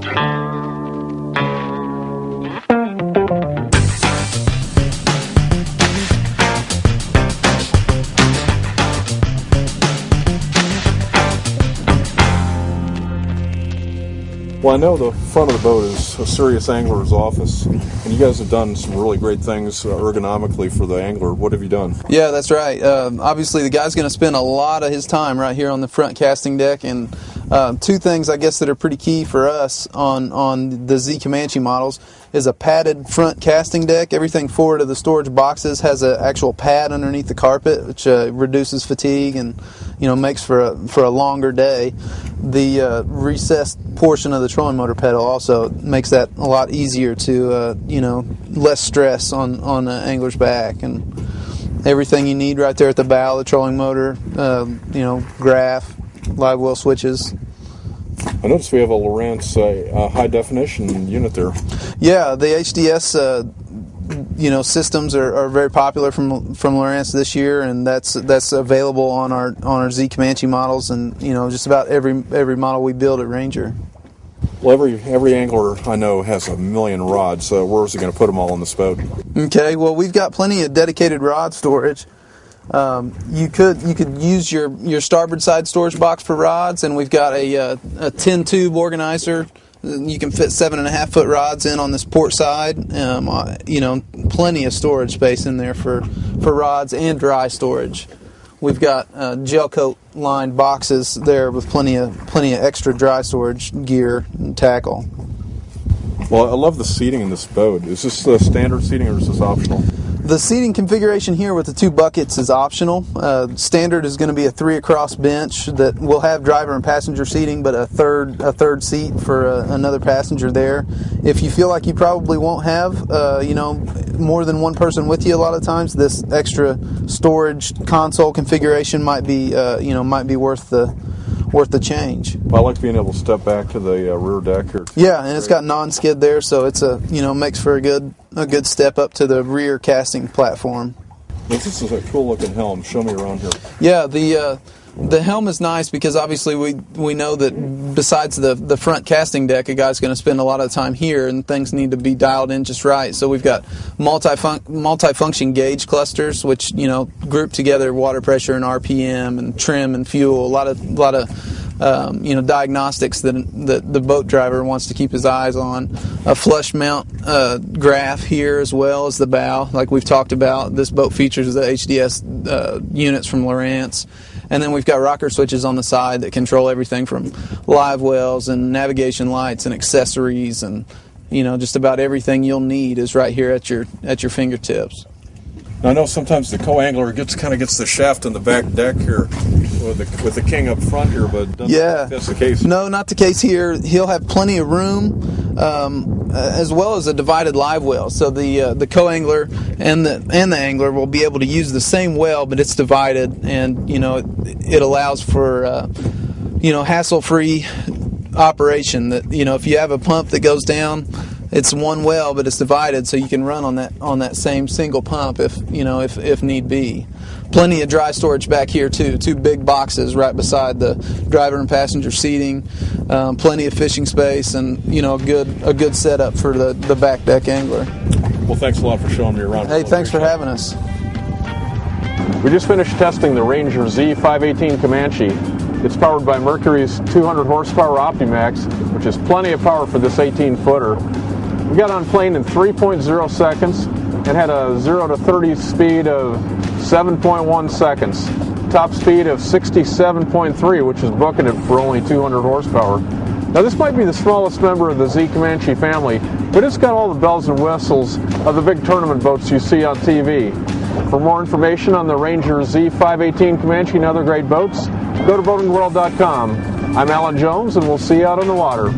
Well, I know the front of the boat is a serious angler's office, and you guys have done some really great things ergonomically for the angler. What have you done? Yeah, that's right. Obviously, the guy's going to spend a lot of his time right here on the front casting deck, and two things I guess that are pretty key for us on the Z Comanche models is a padded front casting deck. Everything forward of the storage boxes has an actual pad underneath the carpet, which reduces fatigue and makes for a longer day. The recessed portion of the trolling motor pedal also makes that a lot easier to less stress on an angler's back, and everything you need right there at the bow of the trolling motor, graph, live well switches. I noticed we have a Lowrance high definition unit there. Yeah, the HDS systems are very popular from Lowrance this year, and that's available on our Z Comanche models, and just about every model we build at Ranger. Well, every angler I know has a million rods, so where's he going to put them all on this boat? Okay, well, we've got plenty of dedicated rod storage. You could use your starboard side storage box for rods, and we've got a 10 tube organizer. You can fit 7.5 foot rods in on this port side. Plenty of storage space in there for rods and dry storage. We've got gel coat lined boxes there with plenty of extra dry storage gear and tackle. Well, I love the seating in this boat. Is this the standard seating or is this optional? The seating configuration here with the two buckets is optional. Standard is going to be a 3 across bench that will have driver and passenger seating, but a third seat for another passenger there. If you feel like you probably won't have more than one person with you a lot of times, this extra storage console configuration might be worth the change. Well, I like being able to step back to the rear deck here. Yeah, and it's got non-skid there, so it's makes for a good step up to the rear casting platform. This is a cool looking helm. Show me around here. Yeah, the helm is nice because obviously we know that besides the front casting deck, a guy's going to spend a lot of time here, and things need to be dialed in just right. So we've got multi-function gauge clusters, which group together water pressure and RPM and trim and fuel. A lot of diagnostics that the boat driver wants to keep his eyes on. A flush mount graph here as well as the bow, like we've talked about. This boat features the HDS units from Lowrance. And then we've got rocker switches on the side that control everything from live wells and navigation lights and accessories, and just about everything you'll need is right here at your fingertips. Now, I know sometimes the co-angler gets the shaft on the back deck here with the king up front here, but that's the case. No, not the case here. He'll have plenty of room, as well as a divided live well. So the co-angler and the angler will be able to use the same well, but it's divided, and it allows for hassle-free operation. That if you have a pump that goes down, it's one well, but it's divided, so you can run on that same single pump if need be. Plenty of dry storage back here too. 2 big boxes right beside the driver and passenger seating. Plenty of fishing space, and a good setup for the back deck angler. Well, thanks a lot for showing me around. Hey, thanks for having us. We just finished testing the Ranger Z518 Comanche. It's powered by Mercury's 200 horsepower Optimax, which is plenty of power for this 18-footer. We got on plane in 3.0 seconds and had a 0 to 30 speed of 7.1 seconds. Top speed of 67.3, which is booking it for only 200 horsepower. Now, this might be the smallest member of the Z Comanche family, but it's got all the bells and whistles of the big tournament boats you see on TV. For more information on the Ranger Z518 Comanche and other great boats, go to boatingworld.com. I'm Alan Jones, and we'll see you out on the water.